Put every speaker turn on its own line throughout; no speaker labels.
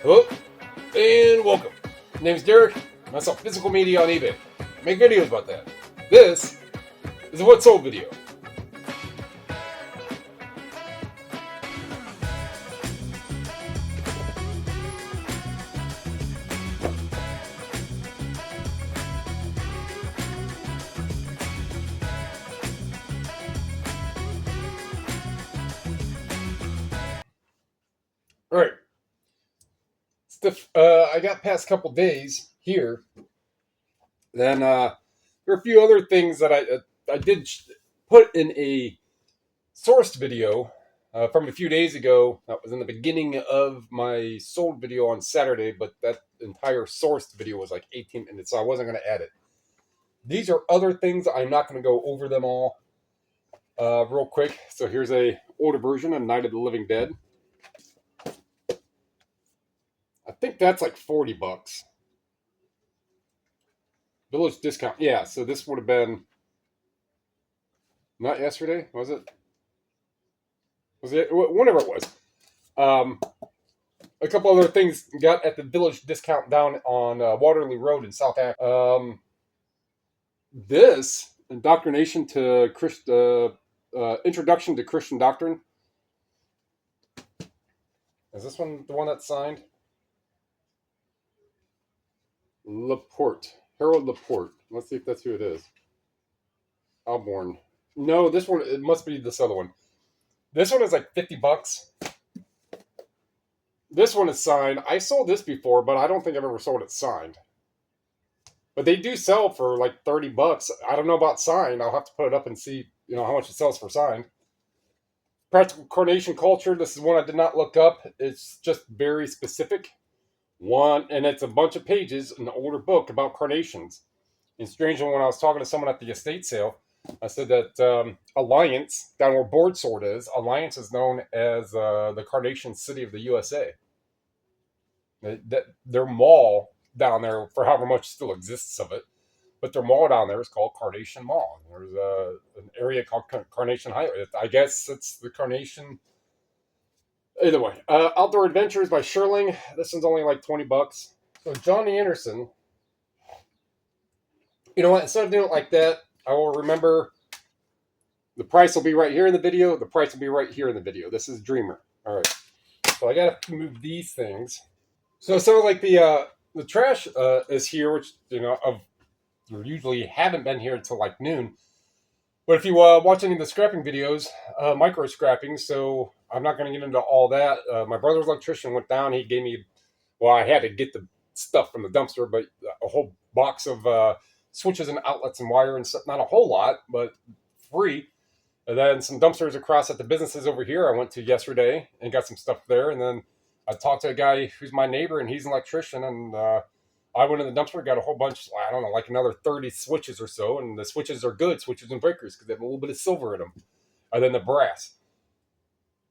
Hello and welcome. My name is Derek. I sell physical media on eBay. I make videos about that. This is a what sold video. All right. I got past a couple days here. Then there are a few other things that I did put in a sourced video from a few days ago. That was in the beginning of my sold video on Saturday, but that entire sourced video was like 18 minutes, so I wasn't going to add it. These are other things. I'm not going to go over them all real quick. So here's a older version of Night of the Living Dead. I think that's like $40. Village discount. Yeah, so this would have been not yesterday, was it? Was it whenever it was? A couple other things got at the Village discount down on Waterloo Road in South Africa. This indoctrination to introduction to Christian doctrine. Is this one the one that's signed? Laporte. Harold Laporte. Let's see if that's who it is. Alborn. No, this one, it must be this other one. This one is like $50. This one is signed. I sold this before, but I don't think I've ever sold it signed. But they do sell for like $30. I don't know about signed. I'll have to put it up and see, how much it sells for signed. Practical Carnation Culture. This is one I did not look up. It's just very specific. And it's a bunch of pages, an older book about carnations. And strangely, when I was talking to someone at the estate sale, I said that Alliance, down where Board Sword is, Alliance is known as the Carnation City of the USA. Their mall down there, for however much still exists of it, but their mall down there is called Carnation Mall. There's an area called Carnation Highway. I guess it's the Carnation. Either way, Outdoor Adventures by Sherling. This one's only like $20. So Johnny Anderson. You know what? Instead of doing it like that, I will remember the price will be right here in the video. The price will be right here in the video. This is Dreamer. All right. So I got to move these things. So some of like the trash is here, which usually haven't been here until like noon. But if you watch any of the scrapping videos, micro scrapping, so I'm not going to get into all that. My brother's electrician went down. He gave me, I had to get the stuff from the dumpster, but a whole box of switches and outlets and wire and stuff. Not a whole lot, but free. And then some dumpsters across at the businesses over here I went to yesterday and got some stuff there. And then I talked to a guy who's my neighbor, and he's an electrician, and I went in the dumpster, got a whole bunch, I don't know, like another 30 switches or so. And the switches are good switches and breakers because they have a little bit of silver in them. And then the brass.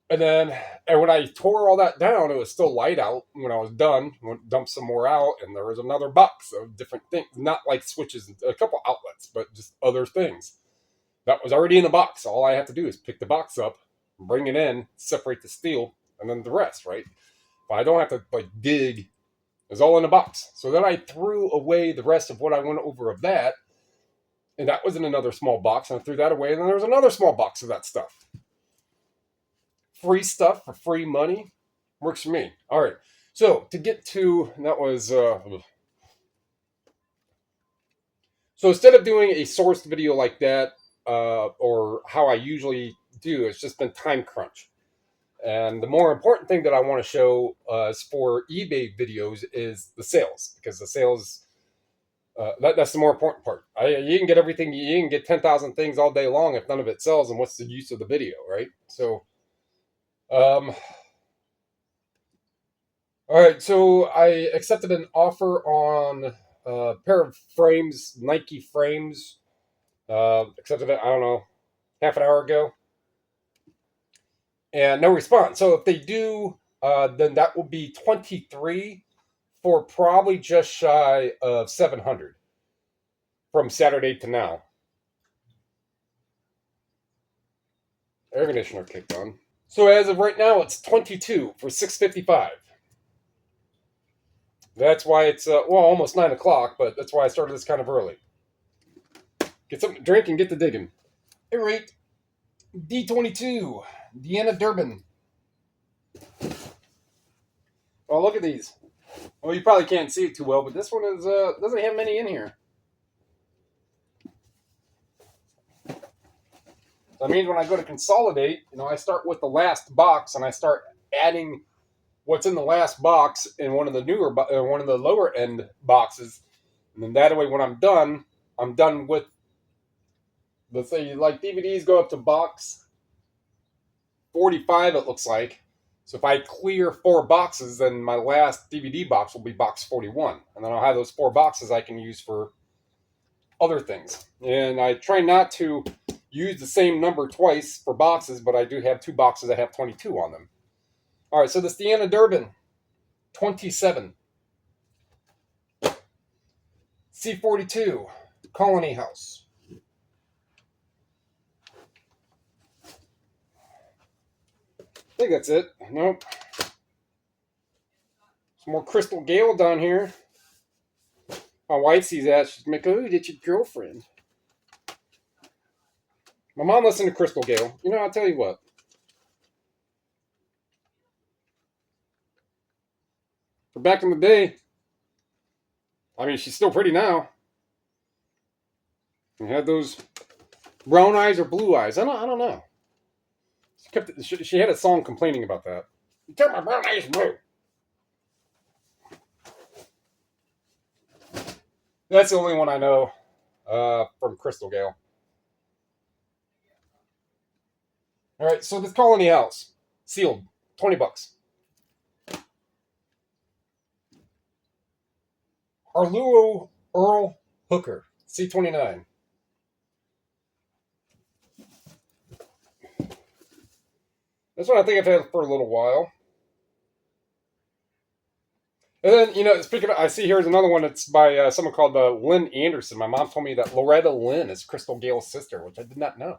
And when I tore all that down, it was still light out when I was done. Dumped some more out, and there was another box of different things. Not like switches, a couple outlets, but just other things. That was already in the box. All I have to do is pick the box up, bring it in, separate the steel, and then the rest, right? But I don't have to dig. It's all in a box. So then I threw away the rest of what I went over of that. And that was in another small box. And I threw that away. And then there was another small box of that stuff. Free stuff for free money. Works for me. All right. So to get to, that was, so instead of doing a sourced video like that, or how I usually do, it's just been time crunch. And the more important thing that I want to show for eBay videos is the sales, because the sales, that's the more important part. You can get everything, you can get 10,000 things all day long if none of it sells, and what's the use of the video, right? So, all right, so I accepted an offer on a pair of frames, Nike frames. Accepted it, I don't know, half an hour ago. And no response. So if they do, then that will be 23 for probably just shy of 700 from Saturday to now. Air conditioner kicked on. So as of right now, it's 22 for 655. That's why it's, well, almost 9 o'clock, but that's why I started this kind of early. Get something to drink and get to digging. All right, D22, Deanna Durbin. Oh, look at these. Well, you probably can't see it too well, but this one is doesn't have many in here. That means when I go to consolidate, I start with the last box and I start adding what's in the last box in one of the one of the lower end boxes, and then that way when I'm done with. Let's say like DVDs go up to box 45, it looks like. So if I clear 4 boxes, then my last DVD box will be box 41, and then I'll have those 4 boxes I can use for other things. And I try not to use the same number twice for boxes, but I do have 2 boxes that have 22 on them. All right, so this Deanna Durbin, 27. C42, Colony House. I think that's it. Nope. Some more Crystal Gale down here. My wife sees that. She's like, oh, that's your girlfriend. My mom listened to Crystal Gale. I'll tell you what. For back in the day, I mean, she's still pretty now. She had those brown eyes or blue eyes. I don't know. She had a song complaining about that. You turn my brown eyes blue. That's the only one I know from Crystal Gale. All right, so this Colony House, sealed, $20. Arluo Earl Hooker, C29. This one I think I've had for a little while. And then, speaking of, I see here's another one that's by someone called Lynn Anderson. My mom told me that Loretta Lynn is Crystal Gale's sister, which I did not know.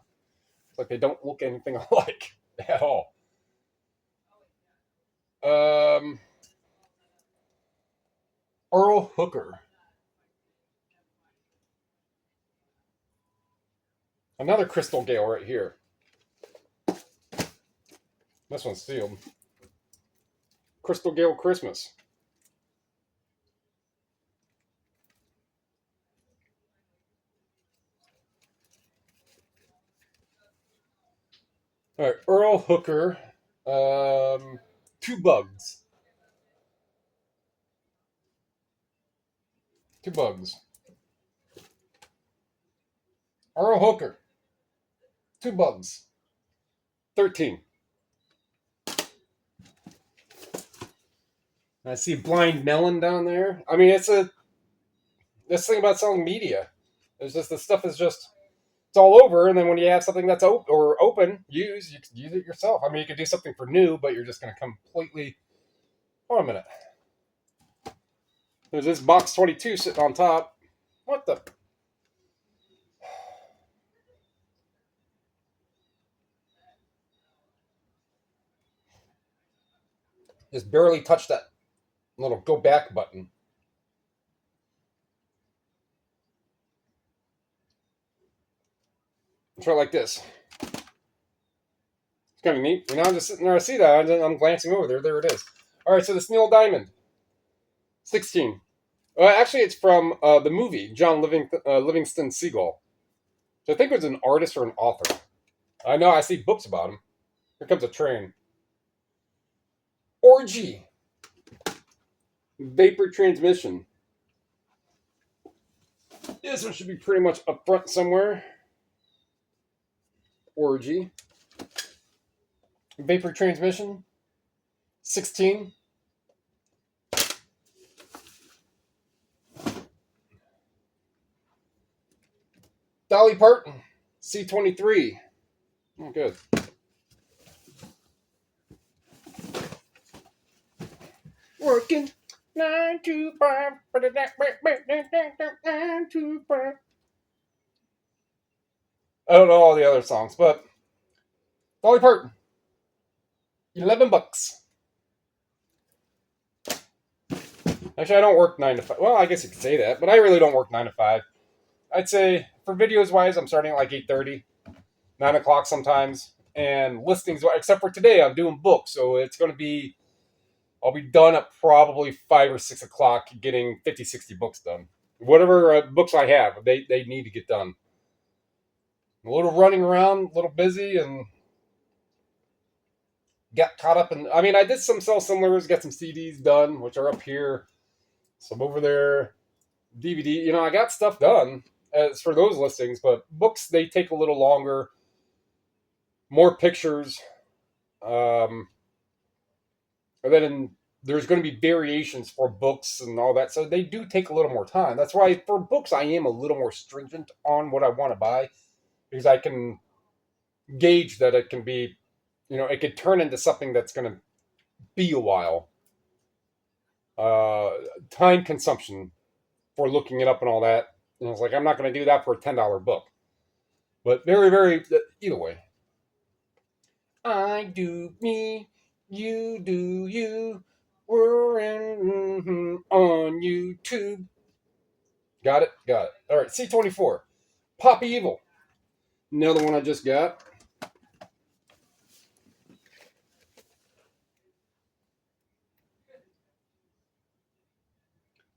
It's like they don't look anything alike at all. Earl Hooker. Another Crystal Gale right here. This one's sealed. Crystal Gale Christmas. All right, Earl Hooker. 2 bugs. 2 bugs. Earl Hooker. 2 bugs. 13. I see Blind Melon down there. I mean, this thing about selling media. It's just the stuff is just it's all over, and then when you have something that's open, you can use it yourself. I mean, you could do something for new, but you're just going to completely. Hold on a minute. There's this box 22 sitting on top. What the? Just barely touched that little go back button. Try it like this. It's kind of neat. I'm just sitting there. I see that. I'm glancing over there. There it is. All right, so this Neil Diamond, 16. Actually, it's from the movie John Livingston Seagull. So I think it was an artist or an author. I know. I see books about him. Here comes a train. Orgy. Vapor transmission. This one should be pretty much up front somewhere. Orgy. Vapor transmission. 16. Dolly Parton. C23. Oh, good. Working 9 to 5. 9 to 5. I don't know all the other songs, but Dolly Parton, $11. Actually, I don't work 9 to 5. Well, I guess you could say that, but I really don't work 9 to 5. I'd say for videos wise, I'm starting at like 8:30, 9 o'clock sometimes. And listings, except for today, I'm doing books. So it's going to be, I'll be done at probably 5 or 6 o'clock getting 50, 60 books done. Whatever books I have, they need to get done. A little running around, a little busy, and got caught up in. I mean, I did some self-similars, got some CDs done, which are up here, some over there, DVD. I got stuff done as for those listings, but books, they take a little longer, more pictures, and then there's going to be variations for books and all that, so they do take a little more time. That's why for books, I am a little more stringent on what I want to buy, because I can gauge that it can be, it could turn into something that's going to be a while. Time consumption for looking it up and all that. And I was like, I'm not going to do that for a $10 book. But very, very, either way. I do me, you do you. We're on YouTube. Got it? Got it. All right, C24. Poppy Evil. Another one I just got.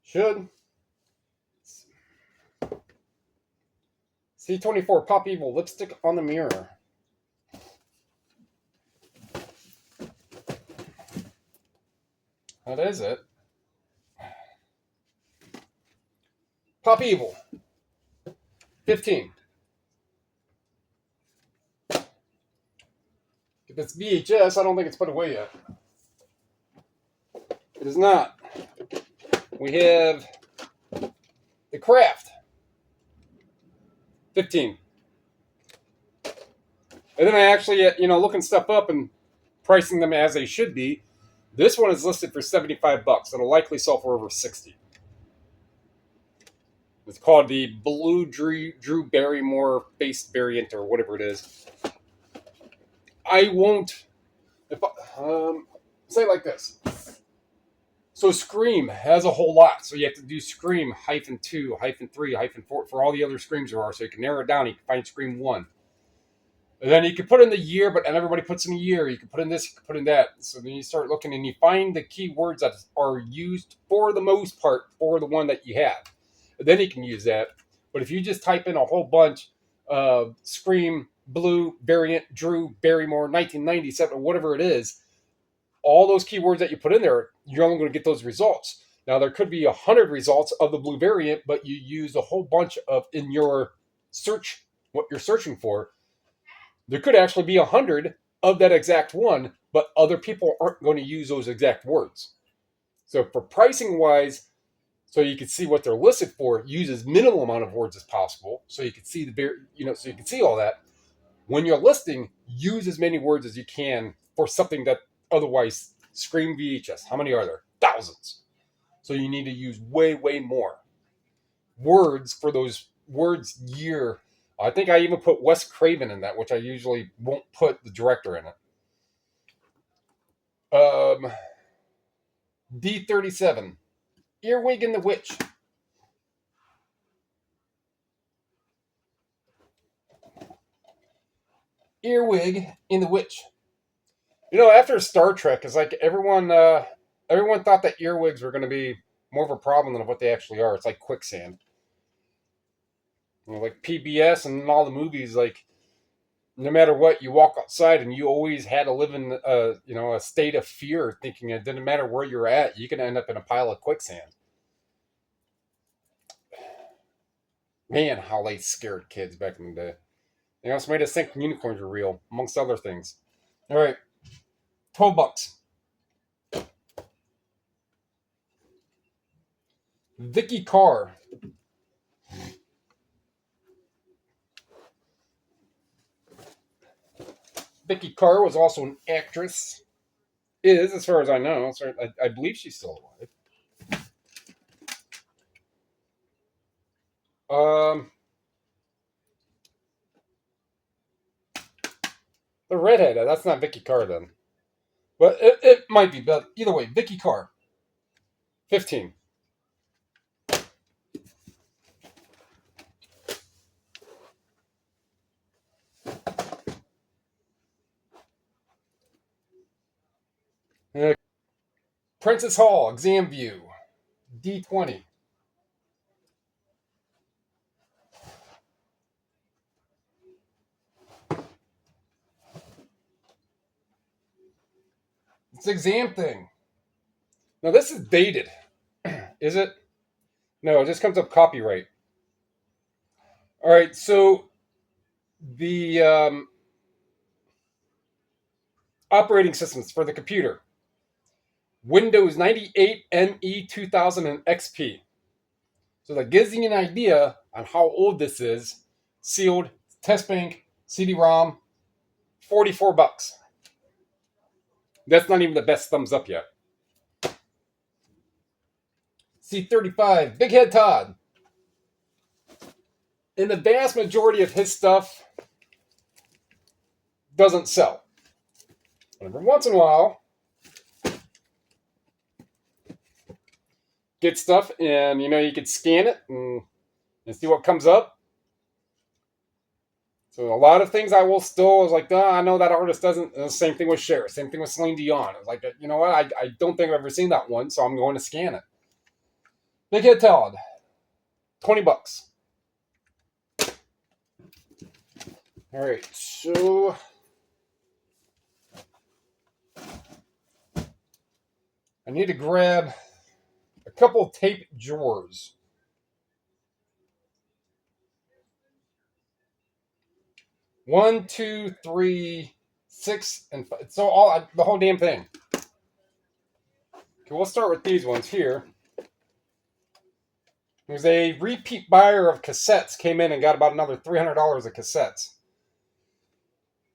Should. C24 Pop Evil lipstick on the mirror. That is it. Pop Evil. 15. If it's VHS, I don't think it's put away yet. It is not. We have The Craft. 15. And then I actually, looking stuff up and pricing them as they should be. This one is listed for $75. It'll likely sell for over 60. It's called the Blue Drew Barrymore face variant or whatever it is. I won't. Say it like this. So Scream has a whole lot. So you have to do Scream -2, -3, -4 for all the other Screams there are. So you can narrow it down. You can find Scream 1. And then you can put in the year, but not everybody puts in a year. You can put in this, you can put in that. So then you start looking and you find the keywords that are used for the most part for the one that you have. And then you can use that. But if you just type in a whole bunch of Scream, Blue, Variant, Drew, Barrymore, 1997, or whatever it is, all those keywords that you put in there, you're only going to get those results. Now, there could be 100 results of the Blue variant, but you use a whole bunch of, in your search, what you're searching for, there could actually be 100 of that exact one, but other people aren't going to use those exact words. So for pricing wise, so you can see what they're listed for, use as minimal amount of words as possible, so you can see so you can see all that. When you're listing, use as many words as you can for something that otherwise Scream VHS. How many are there? Thousands. So you need to use way, way more words for those words year. I think I even put Wes Craven in that, which I usually won't put the director in it. D37. Earwig and the Witch. Earwig in the Witch. After Star Trek, it's like everyone thought that earwigs were going to be more of a problem than what they actually are. It's like quicksand. Like PBS and all the movies, like no matter what, you walk outside and you always had to live in a state of fear, thinking it didn't matter where you're at, you can end up in a pile of quicksand. Man, how they scared kids back in the day. They also made us think unicorns were real, amongst other things. All right, $12. Vicky Carr. Vicky Carr was also an actress. Is, as far as I know. I believe she's still alive. The redhead. That's not Vicky Carr then. But it might be. But either way, Vicky Carr. 15. Princess Hall Exam View D20. It's an exam thing. Now this is dated. Is it? No, it just comes up copyright. All right, so the operating systems for the computer: Windows 98, ME 2000, and XP. So that gives you an idea on how old this is. Sealed, test bank, CD-ROM, $44. That's not even the best thumbs up yet. C35, Big Head Todd. And the vast majority of his stuff doesn't sell. Every once in a while, get stuff and you could scan it and see what comes up. So a lot of things I will still was like, I know that artist doesn't. Same thing with Cher. Same thing with Celine Dion. It's like, you know what? I don't think I've ever seen that one, so I'm going to scan it. Big Head Todd, $20. All right, so I need to grab a couple tape drawers. One, two, three, 6, and 5. So the whole damn thing. Okay, we'll start with these ones here. There's a repeat buyer of cassettes came in and got about another $300 of cassettes.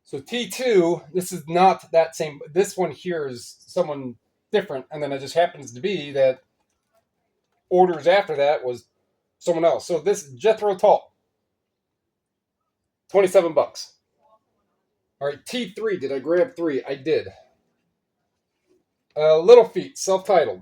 So T2, this is not that same. This one here is someone different, and then it just happens to be that orders after that was someone else. So this Jethro Tull, $27. All right, T3. Did I grab 3? I did. Little Feet, self-titled.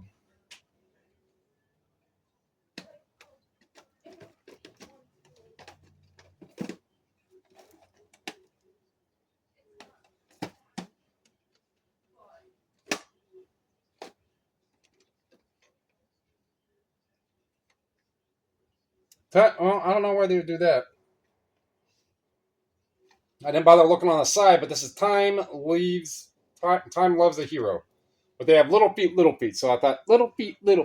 Well, I don't know why they would do that. I didn't bother looking on the side, but this is Time Loves a Hero. But they have Little Feet. So I thought, Little Feet, let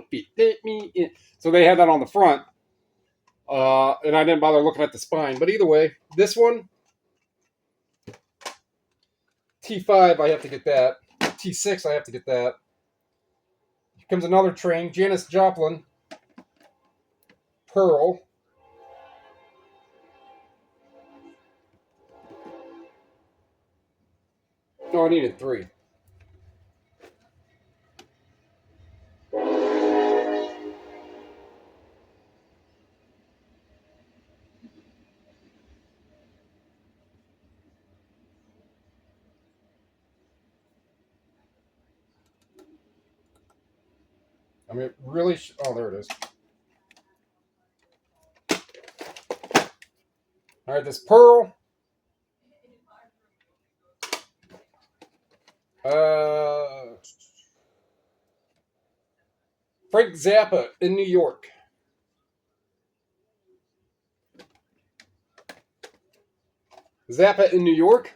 me in. So they had that on the front. And I didn't bother looking at the spine. But either way, this one, T5, I have to get that. T6, I have to get that. Here comes another train. Janis Joplin, Pearl. No, I needed 3. I mean, it really. Oh, there it is. All right, this Pearl. Frank Zappa in New York. Zappa in New York.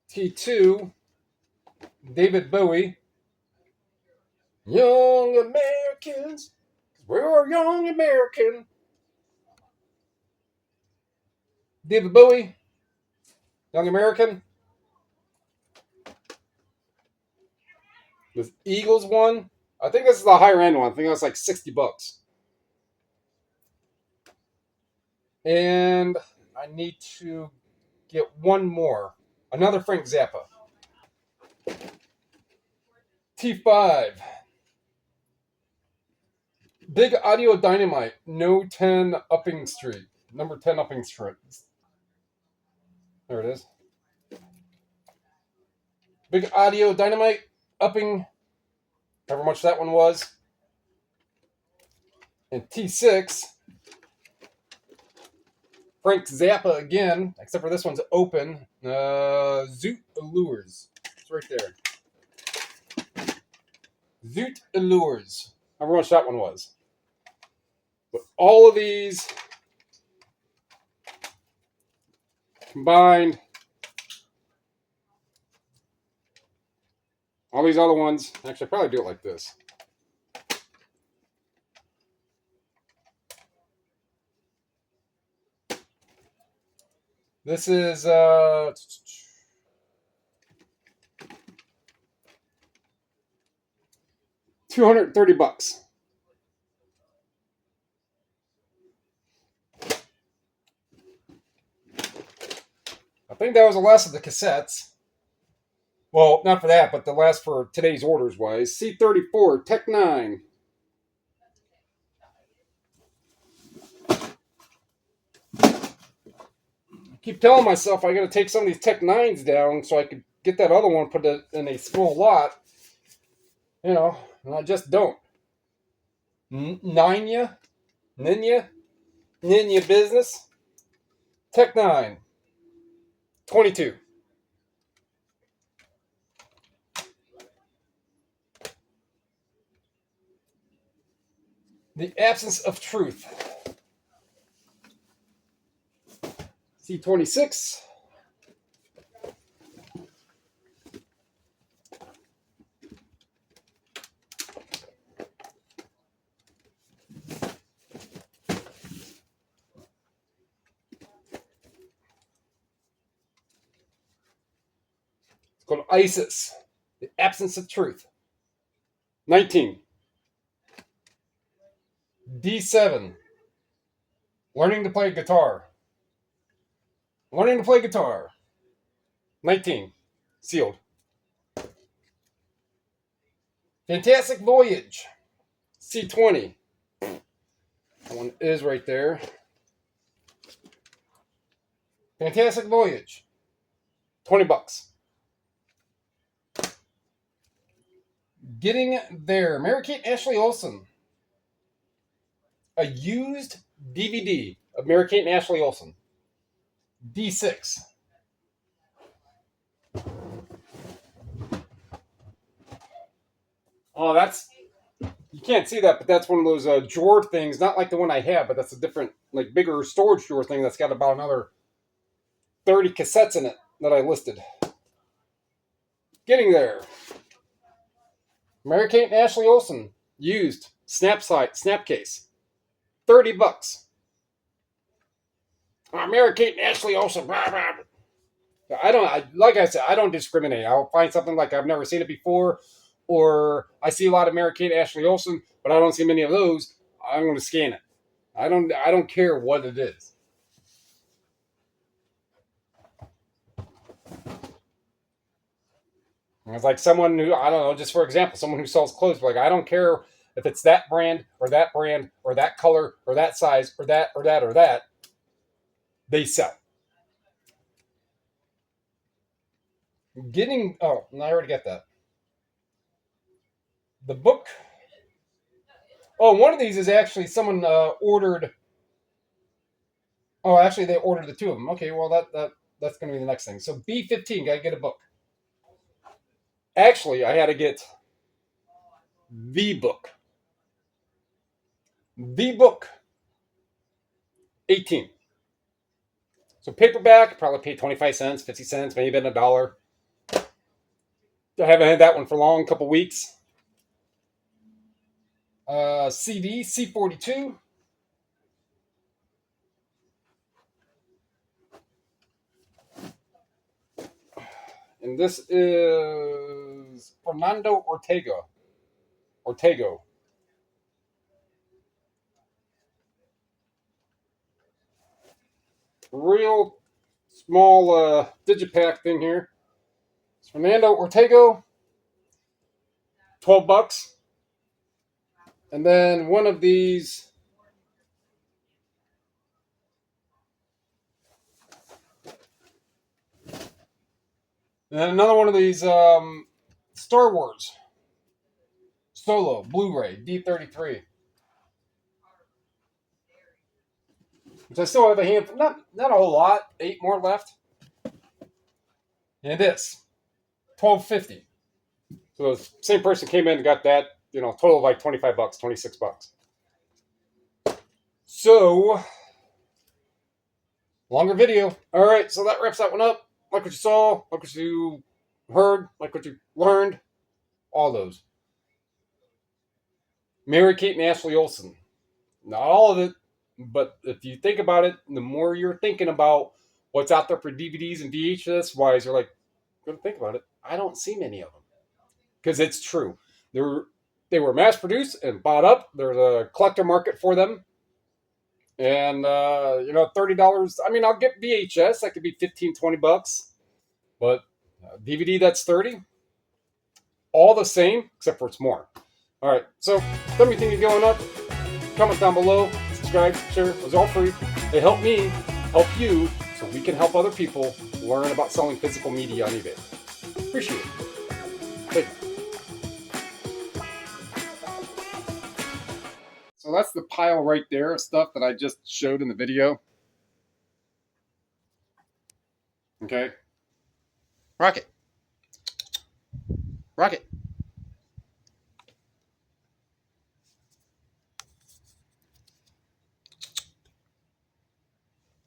T2. David Bowie. Young Americans. We're young American. David Bowie. Young American. This Eagles one. I think this is the higher end one. I think that's like $60. And I need to get one more. Another Frank Zappa. T5. Big Audio Dynamite. No 10 Upping Street. Number 10 Upping Street. There it is. Big Audio Dynamite. Upping. However much that one was. And T6. Frank Zappa again, except for this one's open. Zoot Allures. It's right there. Zoot Allures. I remember what that one was. But all of these combined, all these other ones, actually, I'd probably do it like this. This is $230. I think that was the last of the cassettes. Well, not for that, but the last for today's orders wise. C34 Tech 9. I keep telling myself I got to take some of these Tech 9s down so I could get that other one, put it in a small lot. You know, and I just don't. Ninya business. Tech 9. 22. The absence of truth. C26. It's called ISIS. The absence of truth. 19. D7. Learning to play guitar. Learning to play guitar. 19. Sealed. Fantastic Voyage. C20. That one is right there. Fantastic Voyage. $20. Getting There. Mary-Kate Ashley Olsen. A used DVD of Mary-Kate and Ashley Olsen. D6. Oh, that's... You can't see that, but that's one of those drawer things. Not like the one I have, but that's a different, like, bigger storage drawer thing that's got about another 30 cassettes in it that I listed. Getting There. Mary-Kate and Ashley Olsen. Used. Snap case. $30. Mary-Kate and Ashley Olsen. Like I said, I don't discriminate. I'll find something like I've never seen it before, or I see a lot of Mary-Kate and Ashley Olsen, but I don't see many of those. I'm going to scan it. I don't care what it is. It's like someone who, I don't know, just for example, someone who sells clothes, like, I don't care if it's that brand or that color or that size or that, they sell. I already get that. The book. Oh, one of these is actually someone ordered. Oh, actually, they ordered the two of them. Okay, well, that's going to be the next thing. So B15, got to get a book. Actually, I had to get the book. The book. 18. So paperback, probably paid 25 cents, 50 cents, maybe even $1. I haven't had that one for long, couple weeks. CD, C42. And this is Fernando Ortego. Real small digipack thing here. It's Fernando Ortego. $12. And then one of these. And then another one of these Star Wars Solo Blu-ray D33. So I still have a handful, not a whole lot, 8 more left. And this, $12.50. So the same person came in and got that, total of like 25 bucks, 26 bucks. So, longer video. All right, so that wraps that one up. Like what you saw, like what you heard, like what you learned, all those. Mary Kate and Ashley Olsen. Not all of it, but if you think about it, the more you're thinking about what's out there for DVDs and VHS wise, you're like, going to think about it. I don't see many of them because it's true. They were mass produced and bought up. There's a collector market for them. And, $30. I mean, I'll get VHS. That could be 15, 20 bucks. But DVD, that's 30. All the same, except for it's more. All right. So, tell me anything going up. Comment down below. Subscribe, share. It was all free. They help me help you so we can help other people learn about selling physical media on eBay. Appreciate it. Thank you. So that's the pile right there of stuff that I just showed in the video. Okay. Rocket. Rocket.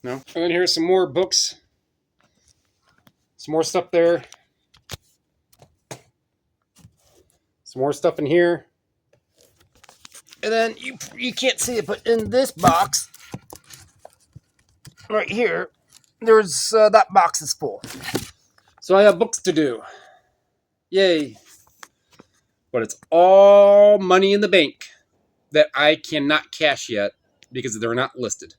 No. And then here's some more books. Some more stuff there. Some more stuff in here. And then you can't see it, but in this box, right here, there's that box is full. So I have books to do. Yay. But it's all money in the bank that I cannot cash yet because they're not listed.